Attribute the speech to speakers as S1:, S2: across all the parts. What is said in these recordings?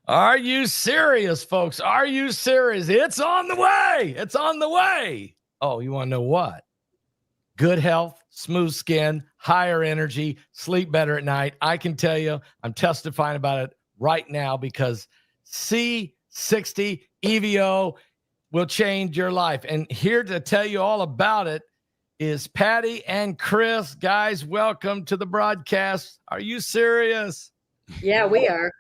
S1: Are you serious, folks? Are you serious? It's on the way. It's on the way. Oh, you want to know what? Good health, smooth skin, higher energy, sleep better at night. I can tell you, I'm testifying about it right now because C60evo will change your life. And here to tell you all about it is Patty and Chris. Guys, welcome to the broadcast. Are you serious?
S2: Yeah, we are.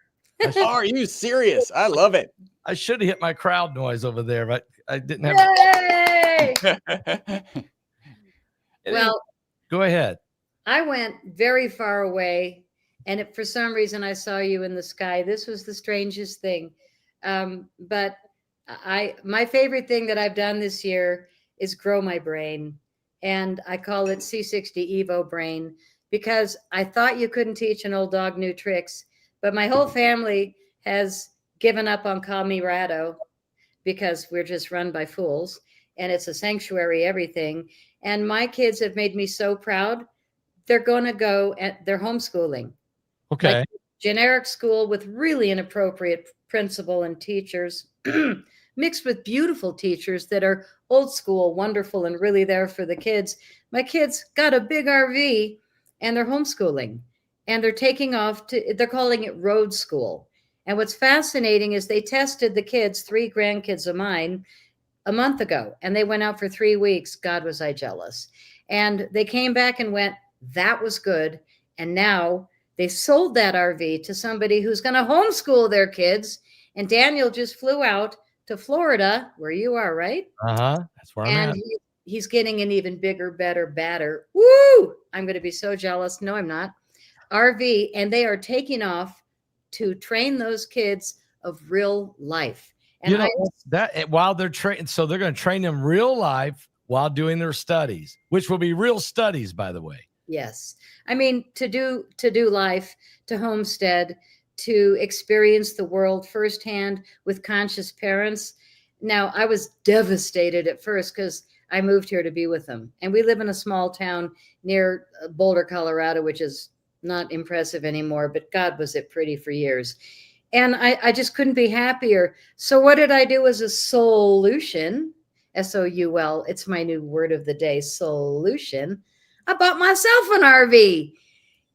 S3: Are you serious? I love it.
S1: I should have hit my crowd noise over there, but I didn't have.
S2: Yay! Well,
S1: go ahead.
S2: I went very far away, and for some reason I saw you in the sky. This was the strangest thing. But my favorite thing that I've done this year is grow my brain, and I call it C60evo brain because I thought you couldn't teach an old dog new tricks, but my whole family has given up on Call Me Rado because we're just run by fools, and it's a sanctuary, everything. And my kids have made me so proud. They're going to go at their homeschooling.
S1: Okay.
S2: Like generic school with really inappropriate principal and teachers mixed with beautiful teachers that are old school, wonderful, and really there for the kids. My kids got a big RV and they're homeschooling and they're taking off they're calling it road school. And what's fascinating is they tested the kids, 3 grandkids of mine, a month ago, and they went out for 3 weeks. God, was I jealous. And they came back and went, that was good. And now they sold that RV to somebody who's going to homeschool their kids. And Daniel just flew out to Florida, where you are, right?
S1: That's where I'm at.
S2: And he's getting an even bigger, better, badder. Woo! I'm going to be so jealous. No, I'm not. RV, and they are taking off to train those kids of real life. And
S1: you know, that while they're training, so they're going to train them real life while doing their studies, which will be real studies, by the way.
S2: Yes. I mean, to do life, to homestead, to experience the world firsthand with conscious parents. Now, I was devastated at first because I moved here to be with them. And we live in a small town near Boulder, Colorado, which is not impressive anymore, but God, was it pretty for years. And I just couldn't be happier. So what did I do as a solution? SOUL. It's my new word of the day, solution. I bought myself an RV.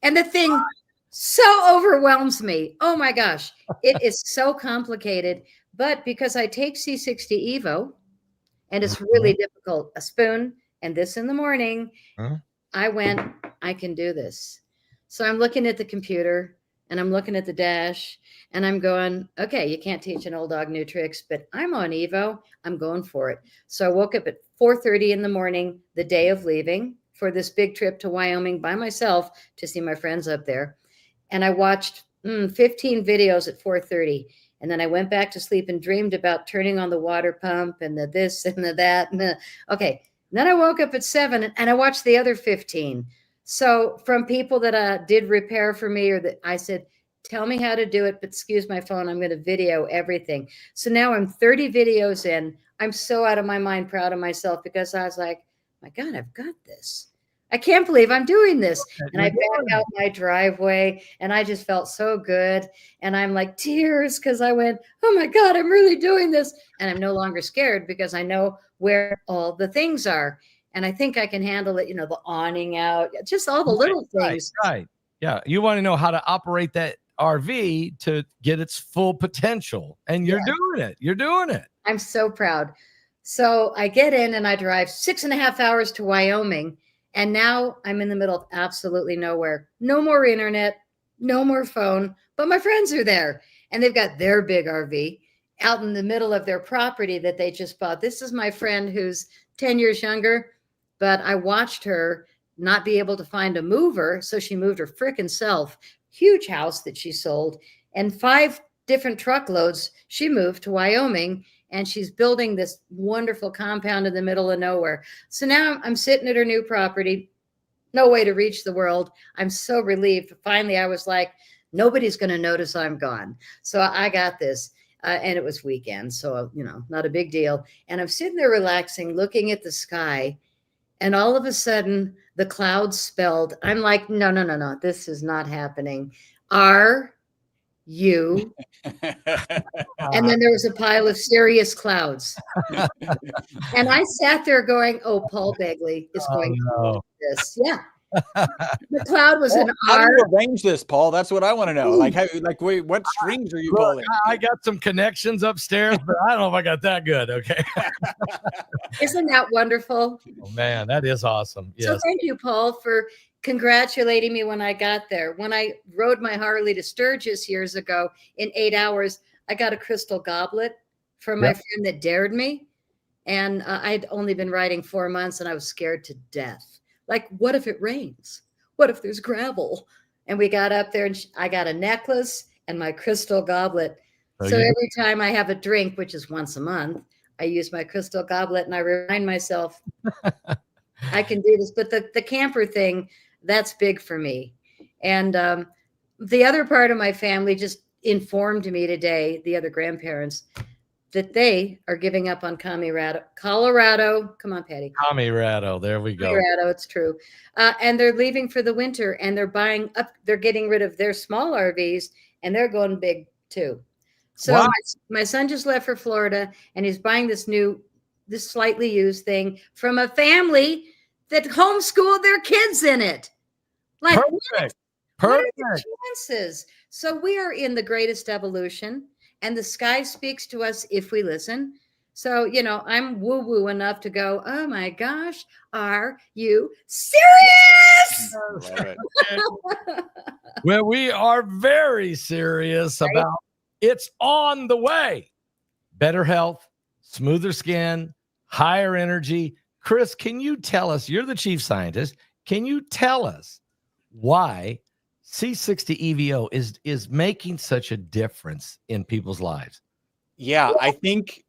S2: And the thing so overwhelms me. Oh my gosh. It is so complicated. But because I take C60evo, and it's really difficult, a spoon and this in the morning, I went, I can do this. So I'm looking at the computer and I'm looking at the dash and I'm going, okay, you can't teach an old dog new tricks, but I'm on Evo. I'm going for it. So I woke up at 4:30 in the morning, the day of leaving for this big trip to Wyoming by myself to see my friends up there. And I watched 15 videos at 4:30. And then I went back to sleep and dreamed about turning on the water pump and the this and the that. And okay. Then I woke up at 7 and I watched the other 15. So from people that did repair for me, or that I said, tell me how to do it, but excuse my phone, I'm going to video everything. So now I'm 30 videos in. I'm so out of my mind, proud of myself, because I was like, my God, I've got this. I can't believe I'm doing this. And I back out my driveway and I just felt so good. And I'm like tears because I went, oh my God, I'm really doing this. And I'm no longer scared because I know where all the things are. And I think I can handle it, the awning out, just all the little things.
S1: Right. Yeah. You want to know how to operate that RV to get its full potential. And you're doing it. You're doing it.
S2: I'm so proud. So I get in and I drive 6.5 hours to Wyoming. And now I'm in the middle of absolutely nowhere. No more internet, no more phone, but my friends are there. And they've got their big RV out in the middle of their property that they just bought. This is my friend who's 10 years younger, but I watched her not be able to find a mover. So she moved her frickin' self, huge house that she sold, and 5 different truckloads she moved to Wyoming. And she's building this wonderful compound in the middle of nowhere. So now I'm sitting at her new property, no way to reach the world. I'm so relieved. Finally, I was like, nobody's going to notice I'm gone. So I got this. And it was weekend. So, not a big deal. And I'm sitting there relaxing, looking at the sky. And all of a sudden, the clouds spelled. I'm like, no. This is not happening. RV. you, and then there was a pile of serious clouds. And I sat there going, "Oh, Paul Begley is going to
S1: no.
S2: love this." Yeah. The cloud was
S3: Well,
S2: an
S3: how do
S2: R.
S3: you arrange this, Paul? That's what I want to know. Like, wait, what strings are you
S1: Look,
S3: pulling?
S1: I got some connections upstairs, but I don't know if I got that good. Okay.
S2: Isn't that wonderful?
S1: Oh, man, that is awesome.
S2: So
S1: Yes.
S2: thank you, Paul, for congratulating me when I got there. When I rode my Harley to Sturgis years ago in 8 hours, I got a crystal goblet from my
S1: Yep.
S2: friend that dared me. And I'd only been riding 4 months and I was scared to death. Like, what if it rains? What if there's gravel? And we got up there and I got a necklace and my crystal goblet.
S1: So
S2: So
S1: you-
S2: every time I have a drink, which is once a month, I use my crystal goblet and I remind myself I can do this. But the camper thing, that's big for me. And the other part of my family just informed me today, the other grandparents, that they are giving up on Colorado. Come on, Patty.
S1: Camirado. There we go.
S2: Colorado, it's true. And they're leaving for the winter and they're buying up, they're getting rid of their small RVs and they're going big too. So
S1: Wow.
S2: my son just left for Florida and he's buying this slightly used thing from a family that homeschooled their kids in it. Like,
S1: Perfect.
S2: what are
S1: Perfect.
S2: the chances? So we are in the greatest evolution, and the sky speaks to us if we listen. So, I'm woo-woo enough to go, oh my gosh, are you serious?
S3: Love it.
S1: Well, we are very serious about it's on the way. Better health, smoother skin, higher energy. Chris, can you tell us, you're the chief scientist, can you tell us why C60evo is making such a difference in people's lives?
S3: Yeah, I think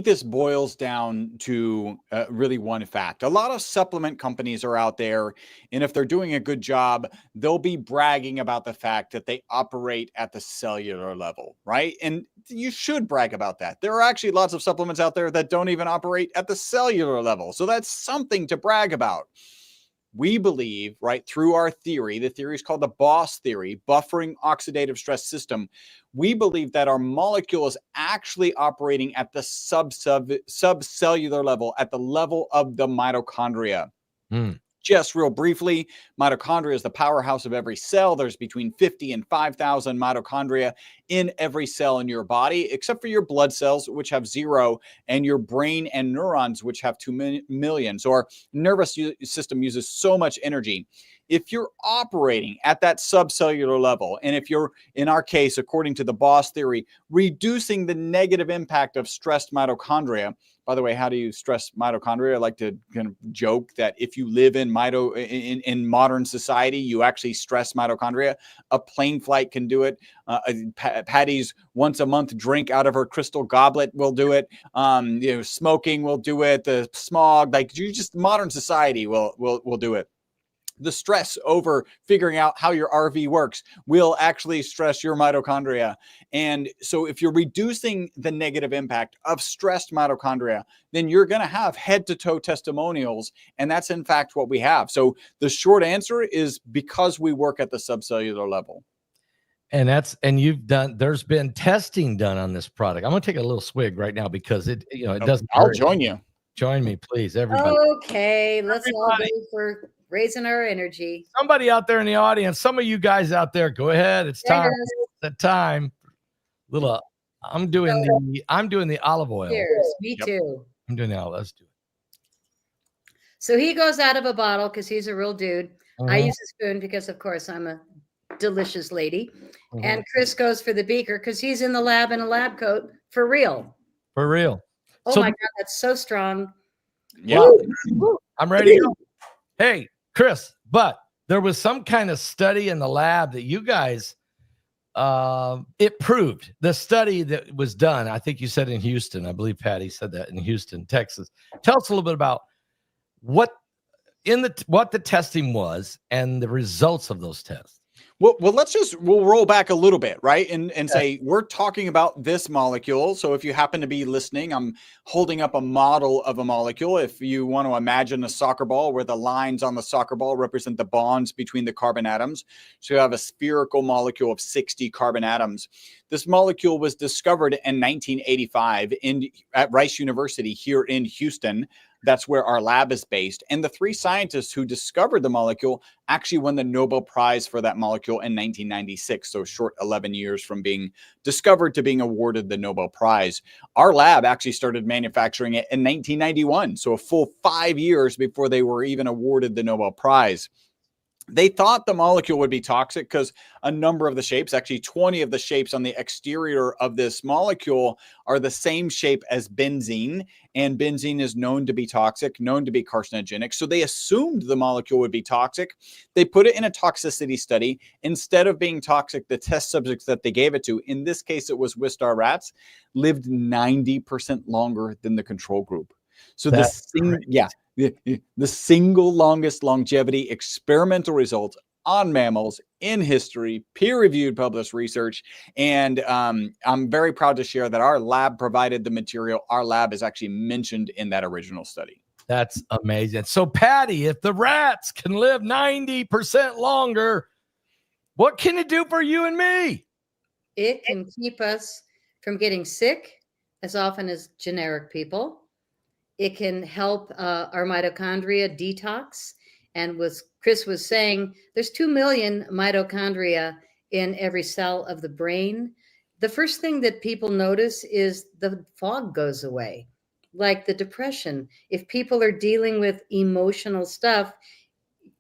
S3: this boils down to really one fact. A lot of supplement companies are out there, and if they're doing a good job, they'll be bragging about the fact that they operate at the cellular level, right? And you should brag about that. There are actually lots of supplements out there that don't even operate at the cellular level. So that's something to brag about. We believe, right, through our theory, the theory is called the BOSS theory, buffering oxidative stress system. We believe that our molecule is actually operating at the subcellular level, at the level of the mitochondria. Just real briefly, mitochondria is the powerhouse of every cell. There's between 50 and 5,000 mitochondria in every cell in your body, except for your blood cells, which have 0, and your brain and neurons, which have 2 million. So our nervous system uses so much energy. If you're operating at that subcellular level, and if you're, in our case, according to the BOSS theory, reducing the negative impact of stressed mitochondria. By the way, how do you stress mitochondria? I like to kind of joke that if you live in modern society, you actually stress mitochondria. A plane flight can do it. Patty's once a month drink out of her crystal goblet will do it. Smoking will do it. The smog, modern society will do it. The stress over figuring out how your RV works will actually stress your mitochondria. And so if you're reducing the negative impact of stressed mitochondria, then you're going to have head to toe testimonials. And that's in fact what we have. So the short answer is because we work at the subcellular level.
S1: And there's been testing done on this product. I'm going to take a little swig right now because it doesn't.
S3: I'll join you.
S1: Join me, please, everybody.
S2: Okay, let's all go for raising our energy.
S1: Somebody out there in the audience, some of you guys out there, go ahead. It's time. It's the time. I'm doing the olive oil.
S2: Cheers. Me too.
S1: I'm doing the olive. Let's do it.
S2: So he goes out of a bottle because he's a real dude. I use a spoon because, of course, I'm a delicious lady. And Chris goes for the beaker because he's in the lab in a lab coat for real.
S1: For real.
S2: Oh my God, that's so strong.
S3: Yeah.
S1: Woo. I'm ready to go. Hey, Chris, but there was some kind of study in the lab that you guys, it proved the study that was done. I think you said in Houston. I believe Patty said that in Houston, Texas. Tell us a little bit about what the testing was and the results of those tests.
S3: Well, we'll roll back a little bit, right? And say we're talking about this molecule. So if you happen to be listening, I'm holding up a model of a molecule. If you want to imagine a soccer ball where the lines on the soccer ball represent the bonds between the carbon atoms. So you have a spherical molecule of 60 carbon atoms. This molecule was discovered in 1985 at Rice University here in Houston. That's where our lab is based. And the three scientists who discovered the molecule actually won the Nobel Prize for that molecule in 1996. So short 11 years from being discovered to being awarded the Nobel Prize. Our lab actually started manufacturing it in 1991. So a full 5 years before they were even awarded the Nobel Prize. They thought the molecule would be toxic because a number of the shapes, actually 20 of the shapes on the exterior of this molecule, are the same shape as benzene. And benzene is known to be toxic, known to be carcinogenic. So they assumed the molecule would be toxic. They put it in a toxicity study. Instead of being toxic, the test subjects that they gave it to, in this case, it was Wistar rats, lived 90% longer than the control group. So the single longest longevity experimental results on mammals in history, peer-reviewed published research. And I'm very proud to share that our lab provided the material. Our lab is actually mentioned in that original study.
S1: That's amazing. So Patty, if the rats can live 90% longer, what can it do for you and me?
S2: It can keep us from getting sick as often as generic people. It can help our mitochondria detox. And Chris was saying, there's 2 million mitochondria in every cell of the brain. The first thing that people notice is the fog goes away, like the depression. If people are dealing with emotional stuff,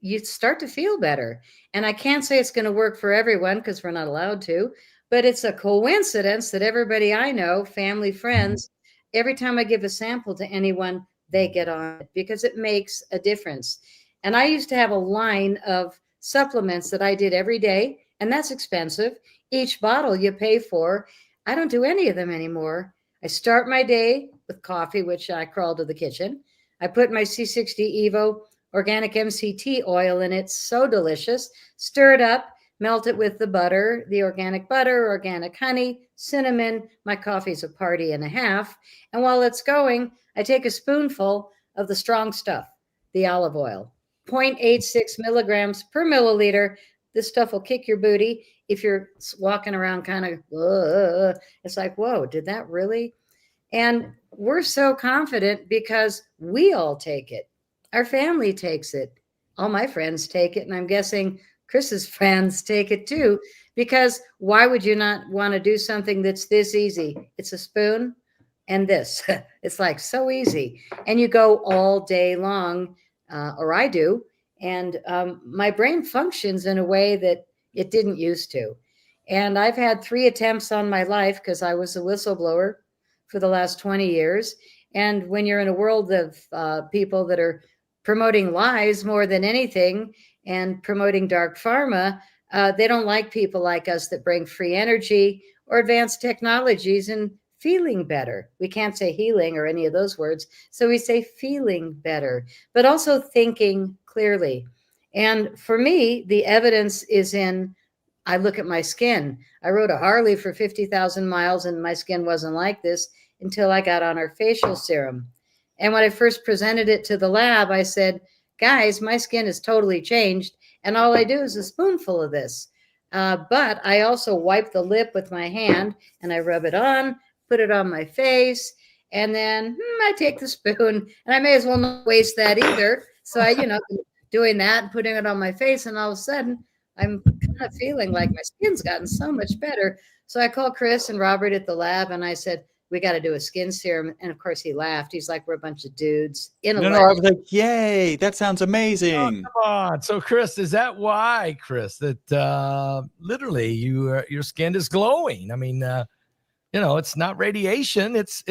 S2: you start to feel better. And I can't say it's going to work for everyone because we're not allowed to, but it's a coincidence that everybody I know, family, friends, every time I give a sample to anyone, they get on it because it makes a difference. And I used to have a line of supplements that I did every day, and that's expensive. Each bottle you pay for. I don't do any of them anymore. I start my day with coffee, which I crawl to the kitchen. I put my C60evo organic MCT oil in it. So delicious. Stir it up. Melt it with the butter, the organic butter, organic honey, cinnamon. My coffee's a party and a half. And while it's going, I take a spoonful of the strong stuff, the olive oil, 0.86 milligrams per milliliter. This stuff will kick your booty. If you're walking around kind of, it's like, whoa, did that really? And we're so confident because we all take it. Our family takes it. All my friends take it. And I'm guessing Chris's friends take it too, because why would you not want to do something that's this easy? It's a spoon and this. It's like so easy. And you go all day long, or I do. And my brain functions in a way that it didn't used to. And I've had 3 attempts on my life because I was a whistleblower for the last 20 years. And when you're in a world of people that are promoting lies more than anything, and promoting dark pharma, they don't like people like us that bring free energy or advanced technologies and feeling better. We can't say healing or any of those words. So we say feeling better, but also thinking clearly. And for me, the evidence is in, I look at my skin. I rode a Harley for 50,000 miles and my skin wasn't like this until I got on our facial serum. And when I first presented it to the lab, I said, guys, my skin is totally changed, and all I do is a spoonful of this. But I also wipe the lip with my hand, and I rub it on, put it on my face, and then I take the spoon, and I may as well not waste that either. So I, doing that and putting it on my face, and all of a sudden, I'm kind of feeling like my skin's gotten so much better. So I called Chris and Robert at the lab, and I said, we got to do a skin serum. And of course he laughed. He's like, we're a bunch of dudes in a
S3: No, I was like, yay, that sounds amazing.
S1: Oh, come on. So Chris, is that why, Chris, that literally your skin is glowing? I mean, it's not radiation. It's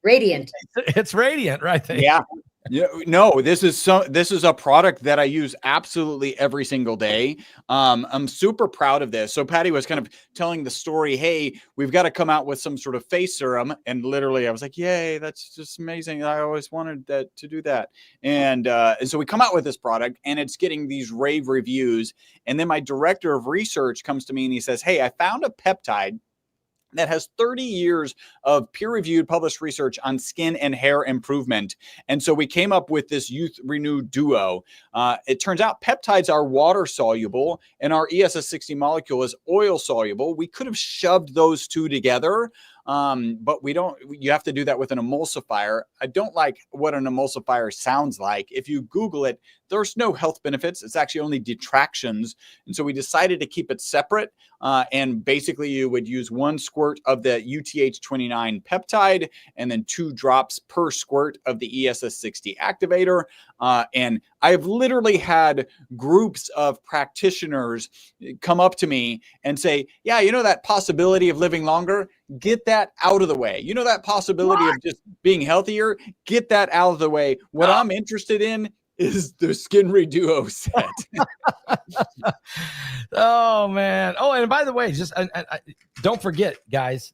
S2: radiant.
S1: It's radiant, right there.
S3: Yeah. Yeah, no, this is a product that I use absolutely every single day. I'm super proud of this. So Patty was kind of telling the story, hey, we've got to come out with some sort of face serum. And literally I was like, yay, that's just amazing. I always wanted to do that. And so we come out with this product and it's getting these rave reviews. And then my director of research comes to me and he says, hey, I found a peptide that has 30 years of peer-reviewed published research on skin and hair improvement. And so we came up with this Youth Renew Duo. It turns out peptides are water soluble and our ESS60 molecule is oil soluble. We could have shoved those two together, but we don't. You have to do that with an emulsifier. I don't like what an emulsifier sounds like. If you Google it, there's no health benefits. It's actually only detractions. And so we decided to keep it separate. And basically you would use 1 squirt of the UTH29 peptide and then 2 drops per squirt of the ESS60 activator. And I've literally had groups of practitioners come up to me and say, yeah, you know, that possibility of living longer, get that out of the way. You know, that possibility of just being healthier, get that out of the way. What I'm interested in is the Skin Reduo set.
S1: Oh man. Oh, and by the way, just don't forget, guys,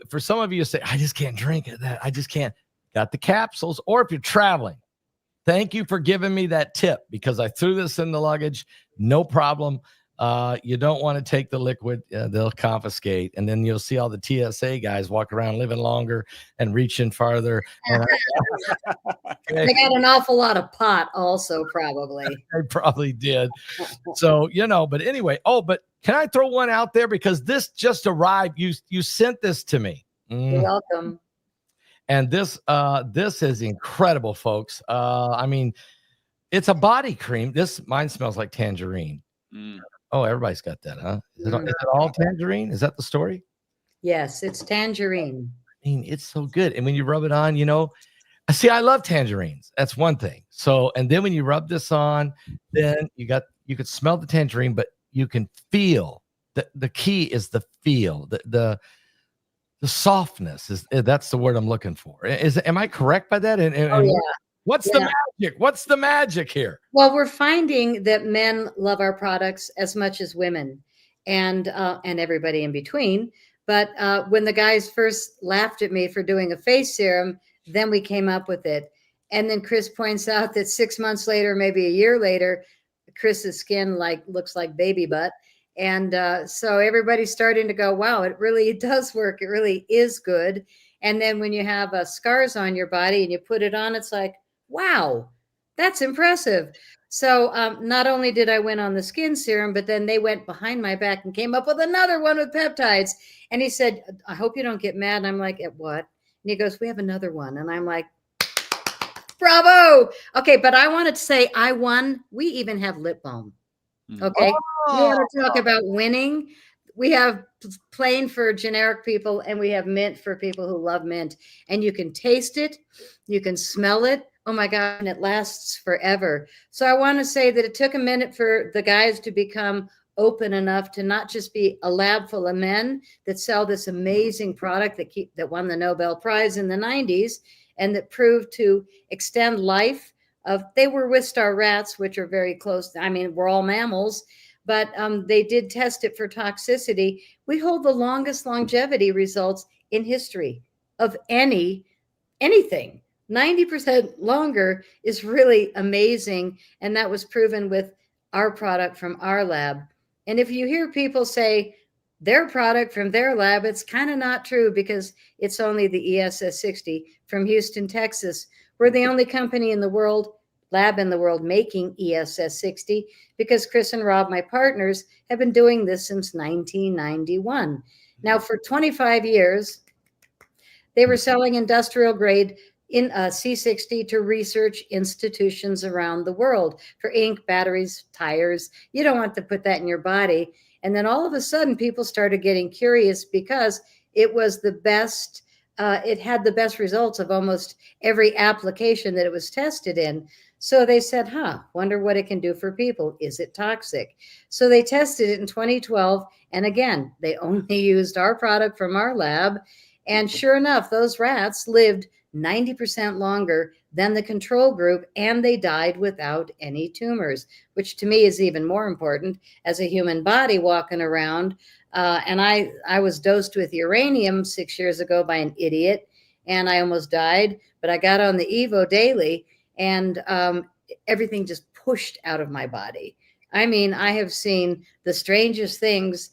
S1: for some of you say, I just can't drink it. That I just can't. Got the capsules, or if you're traveling, thank you for giving me that tip because I threw this in the luggage. No problem. You don't want to take the liquid, they'll confiscate. And then you'll see all the TSA guys walk around living longer and reaching farther. And
S2: they got an awful lot of pot also, probably.
S1: They probably did. So, you know, but anyway, but can I throw one out there? Because this just arrived. You sent this to me.
S2: You're welcome.
S1: And this is incredible, folks. I mean, it's a body cream. Mine smells like tangerine. Oh, everybody's got that, huh? Is it all tangerine? Is that the story?
S2: Yes, it's tangerine.
S1: I mean, it's so good. And when you rub it on, you know, see, I love tangerines. That's one thing. So, and then when you rub this on, then you could smell the tangerine, but you can feel the key is the feel, the softness that's the word I'm looking for. Am I correct by that? And
S2: yeah.
S1: What's the magic? What's the magic here?
S2: Well, we're finding that men love our products as much as women and everybody in between. But when the guys first laughed at me for doing a face serum, then we came up with it. And then Chris points out that 6 months later, maybe a year later, Chris's skin looks like baby butt. And so everybody's starting to go, wow, it really does work. It really is good. And then when you have scars on your body and you put it on, it's like, wow, that's impressive. So not only did I win on the skin serum, but then they went behind my back and came up with another one with peptides. And he said, I hope you don't get mad. And I'm like, at what? And he goes, we have another one. And I'm like, bravo. Okay, but I wanted to say I won. We even have lip balm. Okay. You want to talk about winning? We have plain for generic people and we have mint for people who love mint. And you can taste it. You can smell it. Oh my God. And it lasts forever. So I want to say that it took a minute for the guys to become open enough to not just be a lab full of men that sell this amazing product that won the Nobel Prize in the 90s and that proved to extend life they were Wistar rats, which are very close. I mean, we're all mammals, but they did test it for toxicity. We hold the longest longevity results in history of anything. 90% longer is really amazing. And that was proven with our product from our lab. And if you hear people say their product from their lab, it's kind of not true because it's only the ESS60 from Houston, Texas. We're the only company in the world, lab in the world, making ESS60 because Chris and Rob, my partners, have been doing this since 1991. Now, for 25 years, they were selling industrial grade in C60 to research institutions around the world for ink, batteries, tires. You don't want to put that in your body. And then all of a sudden, people started getting curious because it was the best. It had the best results of almost every application that it was tested in. So they said, wonder what it can do for people. Is it toxic? So they tested it in 2012. And again, they only used our product from our lab. And sure enough, those rats lived 90% longer than the control group, and they died without any tumors, which to me is even more important as a human body walking around. And I was dosed with uranium 6 years ago by an idiot, and I almost died, but I got on the Evo daily, and everything just pushed out of my body. I mean, I have seen the strangest things.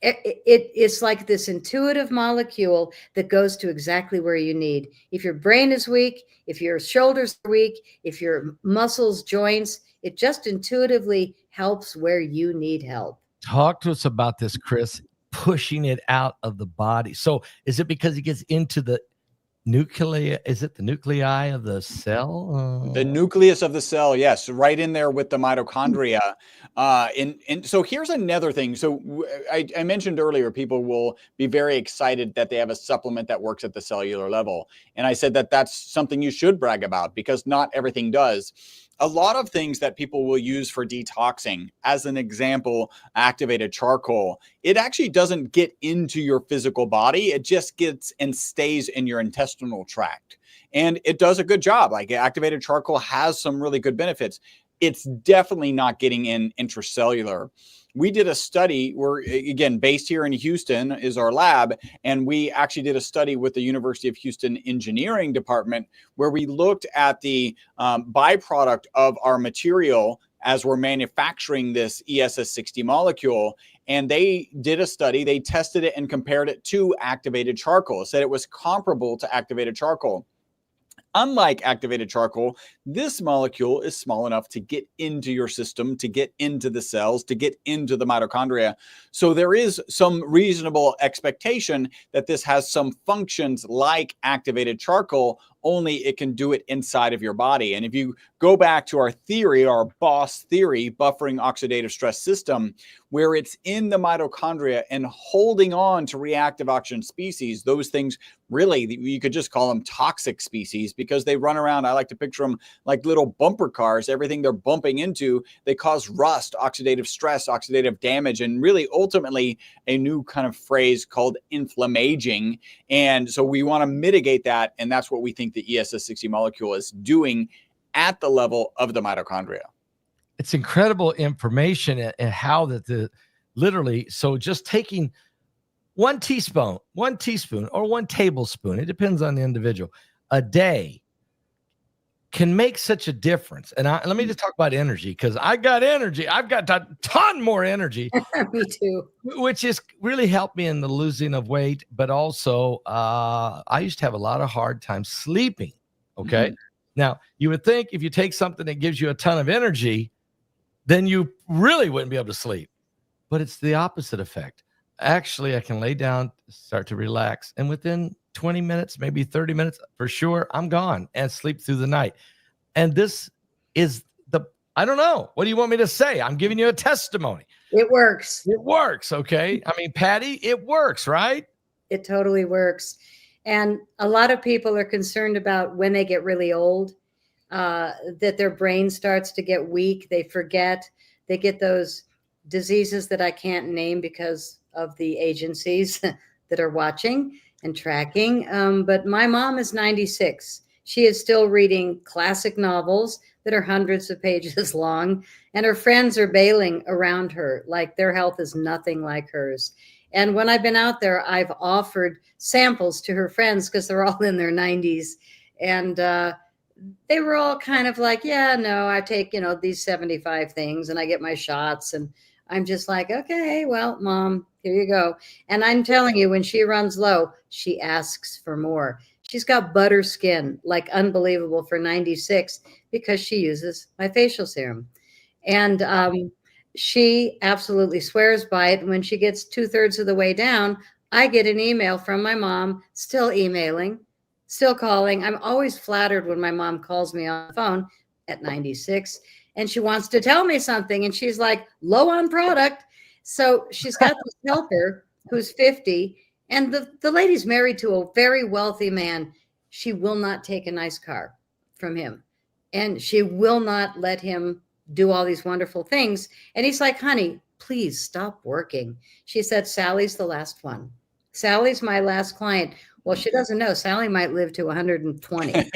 S2: It's like this intuitive molecule that goes to exactly where you need. If your brain is weak, if your shoulders are weak, if your muscles, joints, it just intuitively helps where you need help.
S1: Talk to us about this, Chris, pushing it out of the body. So is it because it gets into the nuclei? Is it the nuclei of the cell?
S3: The nucleus of the cell, yes, right in there with the mitochondria. And so here's another thing. So I mentioned earlier, people will be very excited that they have a supplement that works at the cellular level. And I said that that's something you should brag about, because not everything does. A lot of things that people will use for detoxing, as an example, activated charcoal, it actually doesn't get into your physical body. It just gets and stays in your intestinal tract. And it does a good job. Like, activated charcoal has some really good benefits. It's definitely not getting in intracellular. We did a study where, again, based here in Houston is our lab, and we actually did a study with the University of Houston Engineering Department where we looked at the byproduct of our material as we're manufacturing this ESS60 molecule. And they did a study, they tested it and compared it to activated charcoal, said it was comparable to activated charcoal. Unlike activated charcoal, this molecule is small enough to get into your system, to get into the cells, to get into the mitochondria. So there is some reasonable expectation that this has some functions like activated charcoal, only it can do it inside of your body. And if you go back to our theory, our BOSS theory, buffering oxidative stress system, where it's in the mitochondria and holding on to reactive oxygen species, those things really, you could just call them toxic species, because they run around. I like to picture them like little bumper cars. Everything they're bumping into, they cause rust, oxidative stress, oxidative damage, and really ultimately a new kind of phrase called inflammaging. And so we want to mitigate that. And that's what we think the ESS60 molecule is doing at the level of the mitochondria.
S1: It's incredible information and how that the literally, so just taking one teaspoon or 1 tablespoon, it depends on the individual, a day can make such a difference. And let me just talk about energy, because I got energy. I've got a ton more energy.
S2: Me too.
S1: Which has really helped me in the losing of weight. But also, I used to have a lot of hard time sleeping. Okay. Mm-hmm. Now, you would think if you take something that gives you a ton of energy, then you really wouldn't be able to sleep. But it's the opposite effect. Actually, I can lay down, start to relax, and within 20 minutes, maybe 30 minutes for sure, I'm gone and sleep through the night. And this is I don't know. What do you want me to say? I'm giving you a testimony.
S2: It works.
S1: It works. Okay. I mean, Patty, it works, right?
S2: It totally works. And a lot of people are concerned about when they get really old, that their brain starts to get weak. They forget. They get those diseases that I can't name because of the agencies that are watching and tracking. But my mom is 96. She is still reading classic novels that are hundreds of pages long, and her friends are bailing around her like their health is nothing like hers. And when I've been out there, I've offered samples to her friends because they're all in their 90s. And they were all kind of like, yeah, no, I take, these 75 things and I get my shots. And I'm just like, okay, well, Mom, here you go. And I'm telling you, when she runs low, she asks for more. She's got butter skin, like unbelievable for 96, because she uses my facial serum. And she absolutely swears by it. When she gets 2/3 of the way down, I get an email from my mom, still emailing, still calling. I'm always flattered when my mom calls me on the phone at 96 and she wants to tell me something. And she's like, low on product. So she's got this helper who's 50. And the lady's married to a very wealthy man. She will not take a nice car from him. And she will not let him do all these wonderful things. And he's like, honey, please stop working. She said, Sally's the last one. Sally's my last client. Well, she doesn't know. Sally might live to 120.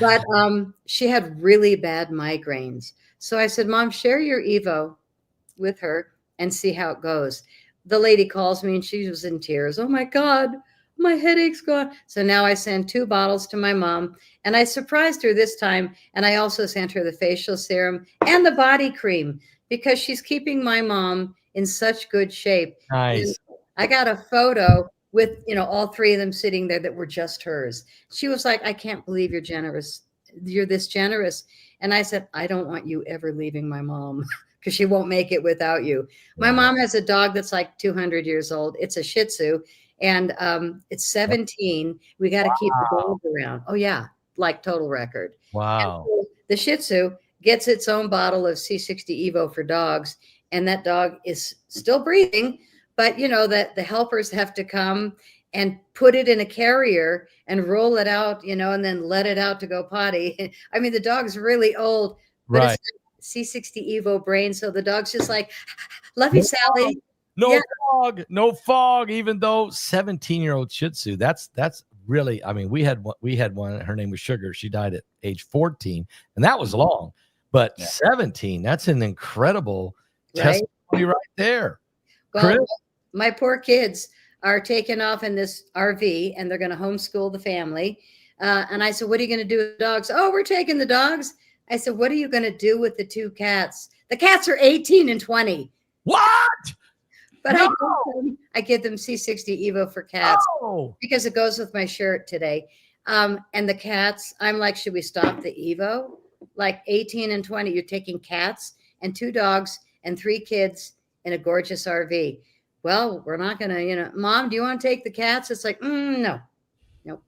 S2: But she had really bad migraines. So I said, Mom, share your Evo with her and see how it goes. The lady calls me and she was in tears. Oh my God, my headache's gone. So now I send 2 bottles to my mom, and I surprised her this time. And I also sent her the facial serum and the body cream because she's keeping my mom in such good shape. And
S1: Nice.
S2: I got a photo with, all 3 of them sitting there that were just hers. She was like, I can't believe you're generous. You're this generous. And I said, I don't want you ever leaving my mom because she won't make it without you. My mom has a dog that's like 200 years old. It's a Shih Tzu, and it's 17. We got to keep the dog around. Oh yeah, like total record.
S1: Wow.
S2: So the Shih Tzu gets its own bottle of C60evo for dogs, and that dog is still breathing, but that the helpers have to come and put it in a carrier and roll it out, and then let it out to go potty. I mean, the dog's really old, but
S1: Right.
S2: it's C60evo brain, so the dog's just like, love you, Sally.
S1: No fog, no fog. Even though 17-year-old Shih Tzu, that's really. I mean, we had one. Her name was Sugar. She died at age 14, and that was long. But 17, that's an incredible testimony right there.
S2: Well,
S1: Chris?
S2: My poor kids are taken off in this RV, and they're going to homeschool the family. And I said, what are you going to do with the dogs? Oh, we're taking the dogs. I said, what are you going to do with the 2 cats? The cats are 18 and 20.
S1: What?
S2: But no. I give them C60evo for cats because it goes with my shirt today. And the cats, I'm like, should we stop the Evo? Like 18 and 20, you're taking cats and 2 dogs and 3 kids in a gorgeous RV. Well, we're not going to, Mom, do you want to take the cats? It's like, no. Nope.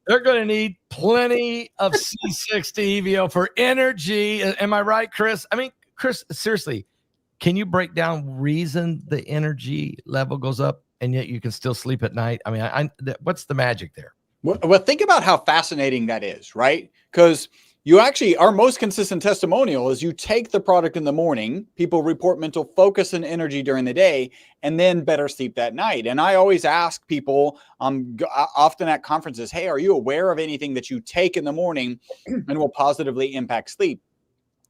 S1: They're going to need plenty of C60evo for energy. Am I right, Chris? I mean, Chris, seriously, can you break down reason the energy level goes up and yet you can still sleep at night? I mean, what's the magic there?
S3: Well, think about how fascinating that is, right? Because you actually, our most consistent testimonial is you take the product in the morning, people report mental focus and energy during the day, and then better sleep that night. And I always ask people, often at conferences, hey, are you aware of anything that you take in the morning and will positively impact sleep?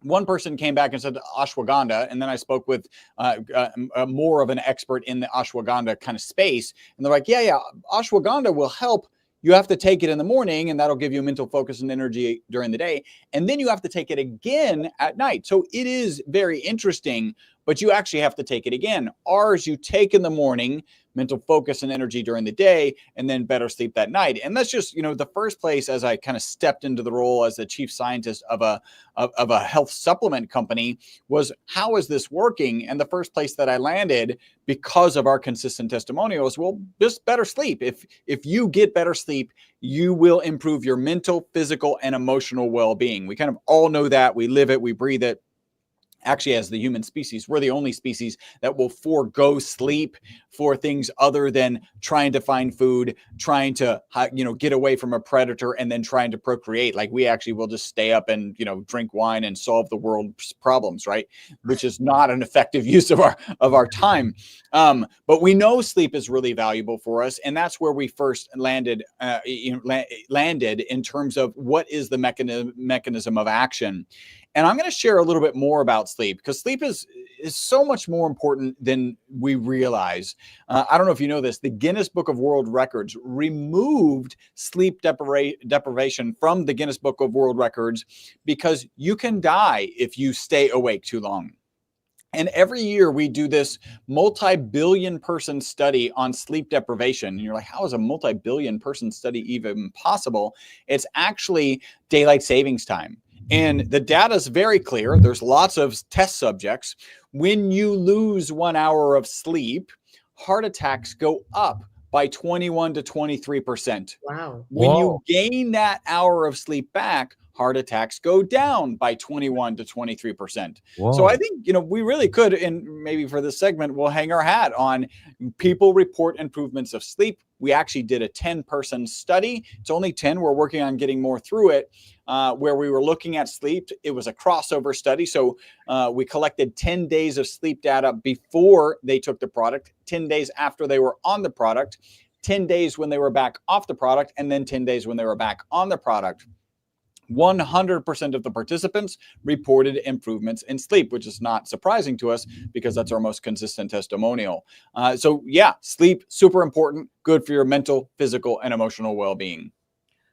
S3: One person came back and said ashwagandha, and then I spoke with more of an expert in the ashwagandha kind of space, and they're like, yeah, ashwagandha will help. You have to take it in the morning, and that'll give you mental focus and energy during the day, and then you have to take it again at night. So it is very interesting, but you actually have to take it again. Ours, you take in the morning, mental focus and energy during the day, and then better sleep that night. And that's just, the first place as I kind of stepped into the role as the chief scientist of a health supplement company was, how is this working? And the first place that I landed because of our consistent testimonials, well, just better sleep. If you get better sleep, you will improve your mental, physical, and emotional well-being. We kind of all know that. We live it, we breathe it. Actually, as the human species, we're the only species that will forego sleep for things other than trying to find food, trying to, get away from a predator, and then trying to procreate. Like, we actually will just stay up and, drink wine and solve the world's problems, right? Which is not an effective use of our time. But we know sleep is really valuable for us. And that's where we first landed in terms of what is the mechanism of action. And I'm going to share a little bit more about sleep, because sleep is so much more important than we realize. I don't know if you know this, the Guinness Book of World Records removed sleep deprivation from the Guinness Book of World Records because you can die if you stay awake too long. And every year we do this multi-billion person study on sleep deprivation. And you're like, how is a multi-billion person study even possible? It's actually daylight savings time. And the data is very clear. There's lots of test subjects. When you lose 1 hour of sleep, heart attacks go up by 21 to 23%.
S2: Wow.
S3: When you gain that hour of sleep back, heart attacks go down by 21 to 23%. So I think, we really could, and maybe for this segment, we'll hang our hat on people report improvements of sleep. We actually did a 10-person study. It's only 10. We're working on getting more through it, where we were looking at sleep. It was a crossover study. So we collected 10 days of sleep data before they took the product, 10 days after they were on the product, 10 days when they were back off the product, and then 10 days when they were back on the product. 100% of the participants reported improvements in sleep, which is not surprising to us because that's our most consistent testimonial. So yeah, sleep, super important, good for your mental, physical, and emotional well-being.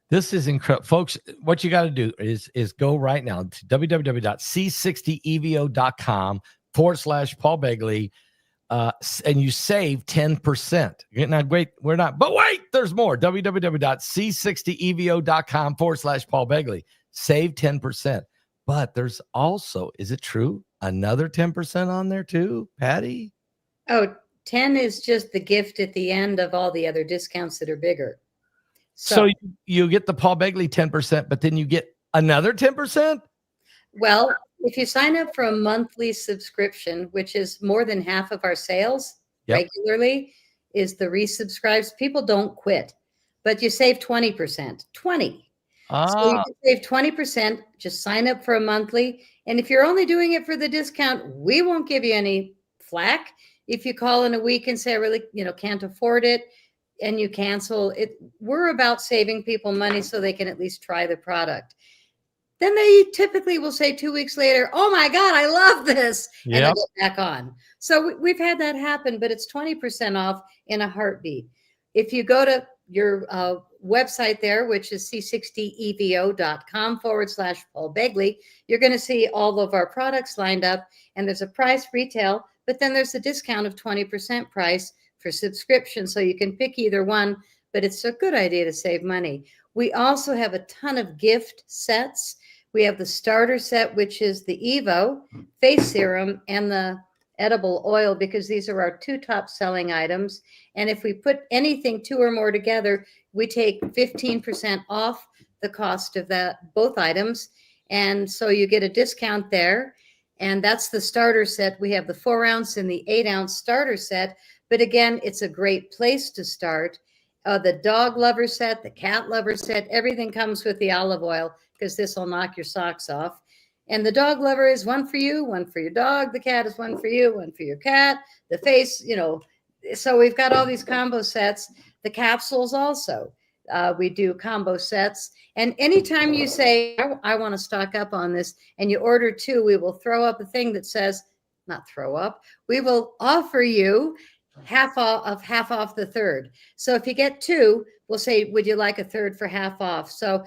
S1: This is incredible. Folks, what you got to do is go right now to www.c60evo.com/Paul Begley, and you save 10%. Now, wait, but wait, there's more. www.c60evo.com/Paul Begley. Save 10%. But there's also, is it true, another 10% on there too, Patty?
S2: Oh, 10 is just the gift at the end of all the other discounts that are bigger.
S1: So you get the Paul Begley 10%, but then you get another 10%?
S2: Well, if you sign up for a monthly subscription, which is more than half of our sales regularly, is the resubscribes. People don't quit, but you save 20%. 20. So you can save 20%. Just sign up for a monthly. And if you're only doing it for the discount, we won't give you any flack. If you call in a week and say, I really, can't afford it, and you cancel it, we're about saving people money so they can at least try the product. Then they typically will say 2 weeks later, oh my God, I love this. And they'll go back on. So we've had that happen, but it's 20% off in a heartbeat. If you go to your website there, which is c60evo.com/Paul Begley, you're going to see all of our products lined up, and there's a price retail, but then there's a discount of 20% price for subscription. So you can pick either one, but it's a good idea to save money. We also have a ton of gift sets. We have the starter set, which is the Evo face serum and the edible oil, because these are our two top selling items. And if we put anything 2 or more together, we take 15% off the cost of both items. And so you get a discount there. And that's the starter set. We have the 4-ounce and the 8-ounce starter set. But again, it's a great place to start. The dog lover set, the cat lover set, everything comes with the olive oil, because this will knock your socks off. And the dog lover is one for you, one for your dog. The cat is one for you, one for your cat. The face, so we've got all these combo sets. The capsules also, we do combo sets. And anytime you say, I want to stock up on this, and you order 2, we will throw up a thing that says, not throw up, we will offer you half off the third. So if you get 2, we'll say, would you like a third for half off? So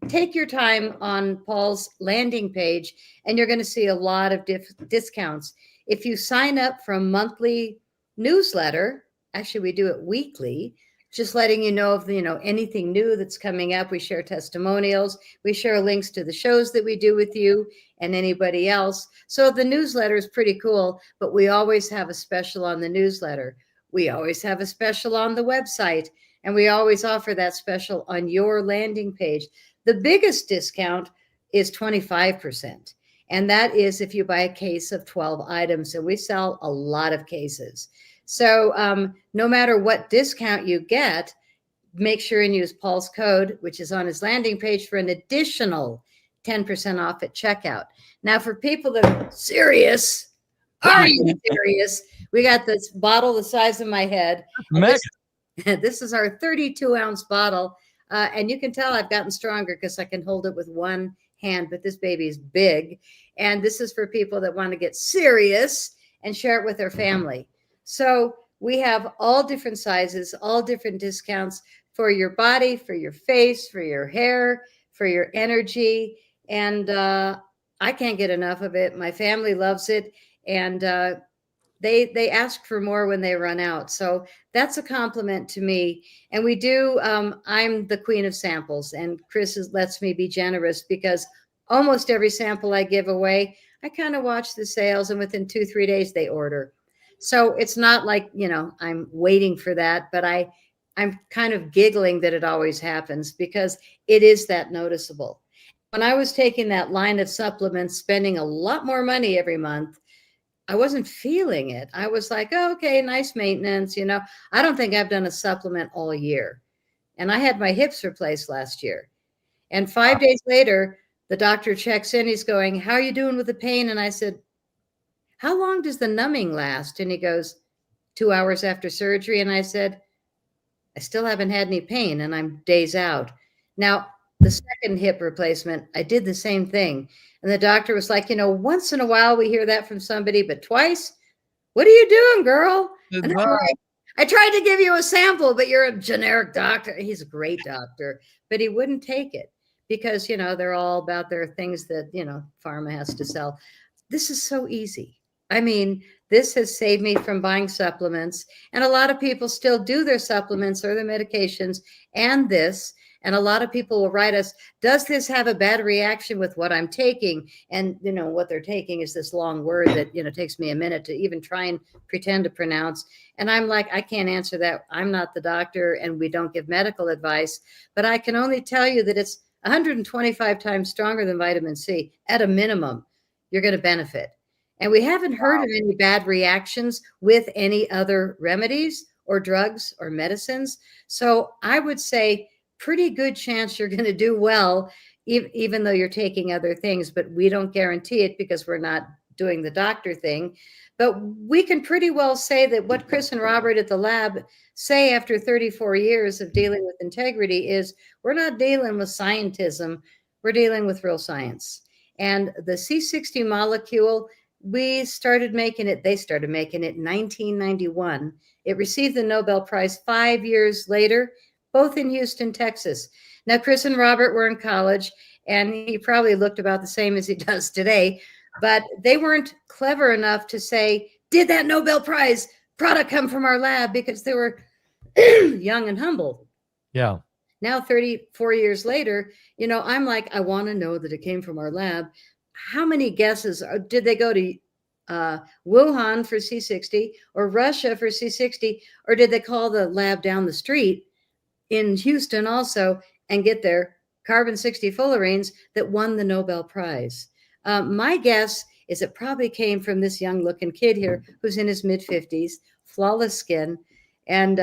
S2: take your time on Paul's landing page, and you're going to see a lot of discounts. If you sign up for a monthly newsletter, actually we do it weekly, just letting you know of anything new that's coming up. We share testimonials. We share links to the shows that we do with you and anybody else. So the newsletter is pretty cool, but we always have a special on the newsletter. We always have a special on the website, and we always offer that special on your landing page. The biggest discount is 25%. And that is if you buy a case of 12 items, and we sell a lot of cases. So no matter what discount you get, make sure and use Paul's code, which is on his landing page, for an additional 10% off at checkout. Now, for people that are serious, are you serious? We got this bottle the size of my head. This is our 32-ounce bottle. And you can tell I've gotten stronger because I can hold it with one hand, but this baby is big. And this is for people that want to get serious and share it with their family. So we have all different sizes, all different discounts for your body, for your face, for your hair, for your energy. And I can't get enough of it. My family loves it. And they ask for more when they run out. So that's a compliment to me. And we do, I'm the queen of samples, and Chris lets me be generous, because almost every sample I give away, I kind of watch the sales, and within 2-3 days they order. So it's not like, I'm waiting for that, but I'm kind of giggling that it always happens, because it is that noticeable. When I was taking that line of supplements, spending a lot more money every month, I wasn't feeling it. I was like, oh, okay, nice maintenance. I don't think I've done a supplement all year. And I had my hips replaced last year. And 5 days later, the doctor checks in. He's going, how are you doing with the pain? And I said, how long does the numbing last? And he goes, 2 hours after surgery. And I said, I still haven't had any pain, and I'm days out. Now, the second hip replacement, I did the same thing. And the doctor was like, once in a while we hear that from somebody, but twice, what are you doing, girl? And I'm like, I tried to give you a sample, but you're a generic doctor. He's a great doctor, but he wouldn't take it because, they're all about their things that, pharma has to sell. This is so easy. I mean, this has saved me from buying supplements. And a lot of people still do their supplements or their medications and this. And a lot of people will write us, does this have a bad reaction with what I'm taking? And, what they're taking is this long word that, takes me a minute to even try and pretend to pronounce. And I'm like, I can't answer that. I'm not the doctor and we don't give medical advice. But I can only tell you that it's 125 times stronger than vitamin C. At a minimum, you're going to benefit. And we haven't heard of any bad reactions with any other remedies or drugs or medicines. So I would say pretty good chance you're going to do well, even though you're taking other things, but we don't guarantee it because we're not doing the doctor thing. But we can pretty well say that what Chris and Robert at the lab say after 34 years of dealing with integrity is we're not dealing with scientism, we're dealing with real science. And the C60 molecule, they started making it in 1991. It received the Nobel Prize 5 years later, both in Houston, Texas. Now, Chris and Robert were in college, and he probably looked about the same as he does today, but they weren't clever enough to say, did that Nobel Prize product come from our lab? Because they were young and humble.
S1: Yeah.
S2: Now, 34 years later, I'm like, I want to know that it came from our lab. How many guesses did they go to Wuhan for C60 or Russia for C60, or did they call the lab down the street in Houston also and get their carbon 60 fullerenes that won the Nobel Prize? My guess is it probably came from this young looking kid here who's in his mid 50s, flawless skin. And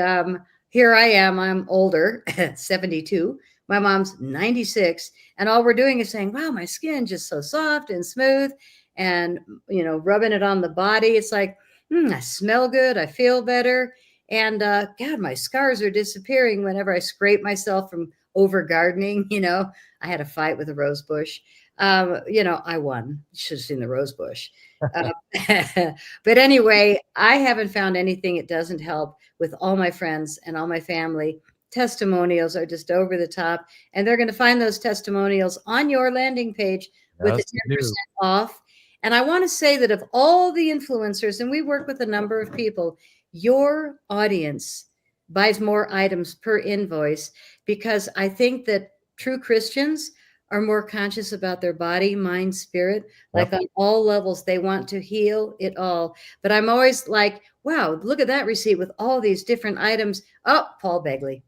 S2: here I am, I'm older, 72. My mom's 96. And all we're doing is saying, wow, my skin just so soft and smooth and, rubbing it on the body. It's like, I smell good. I feel better. And God, my scars are disappearing whenever I scrape myself from over gardening. I had a fight with a rose bush. I won. You should have seen the rose bush. But anyway, I haven't found anything it doesn't help with all my friends and all my family. Testimonials are just over the top. And they're going to find those testimonials on your landing page with a 10% off. And I want to say that of all the influencers, and we work with a number of people, your audience buys more items per invoice because I think that true Christians are more conscious about their body, mind, spirit, like on all levels. They want to heal it all. But I'm always like, wow, look at that receipt with all these different items. Oh, Paul Begley.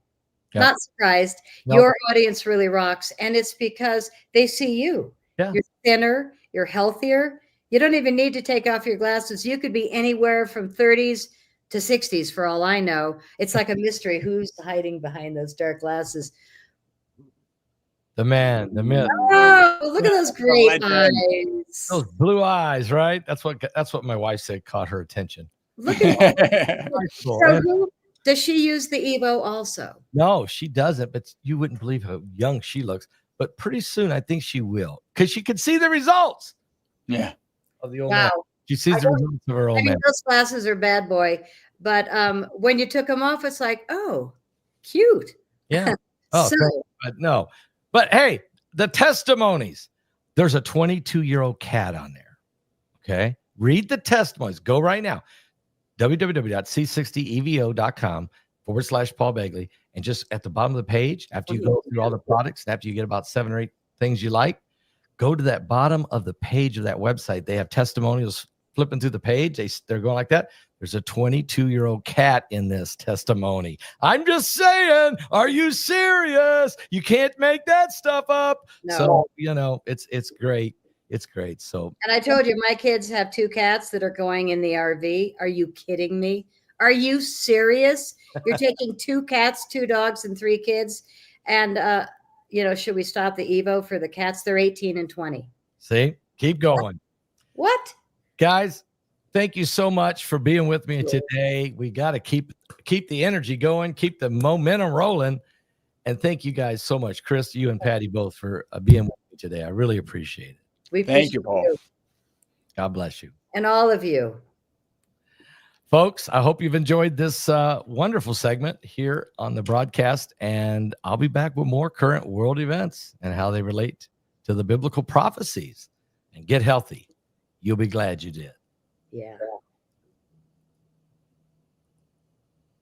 S2: Yep. Not surprised. Nope. Your audience really rocks. And it's because they see you. Yeah. You're thinner, you're healthier. You don't even need to take off your glasses. You could be anywhere from 30s to 60s for all I know. It's like a mystery. Who's hiding behind those dark glasses?
S1: The man, the myth.
S2: Oh, look at those great eyes.
S1: Those blue eyes, right? That's what my wife said caught her attention.
S2: Look at that. So does she use the Evo also?
S1: No, she doesn't, but you wouldn't believe how young she looks. But pretty soon, I think she will, because she can see the results.
S3: Yeah.
S1: Of the old man. She sees the results of her old man.
S2: Those glasses are bad boy. But when you took them off, it's like, oh, cute.
S1: Yeah. Oh, but no. But hey, the testimonies. There's a 22-year-old cat on there. Okay. Read the testimonies. Go right now. www.c60evo.com/Paul Begley. And just at the bottom of the page, after you go through all the products, and after you get about 7 or 8 things you like, go to that bottom of the page of that website. They have testimonials flipping through the page. They're going like that. There's a 22-year-old cat in this testimony. I'm just saying, are you serious? You can't make that stuff up. No. So, it's great. It's great. So,
S2: and I told you, my kids have 2 cats that are going in the RV. Are you kidding me? Are you serious? You're taking 2 cats, 2 dogs, and 3 kids. And, should we stop the Evo for the cats? They're 18 and 20.
S1: See, keep going.
S2: What?
S1: Guys, thank you so much for being with me today. We got to keep the energy going, keep the momentum rolling. And thank you guys so much, Chris, you and Patty both, for being with me today. I really appreciate it.
S2: We
S3: Thank you, Paul.
S1: God bless you.
S2: And all of you.
S1: Folks, I hope you've enjoyed this wonderful segment here on the broadcast. And I'll be back with more current world events and how they relate to the biblical prophecies. And get healthy. You'll be glad you did.
S2: Yeah.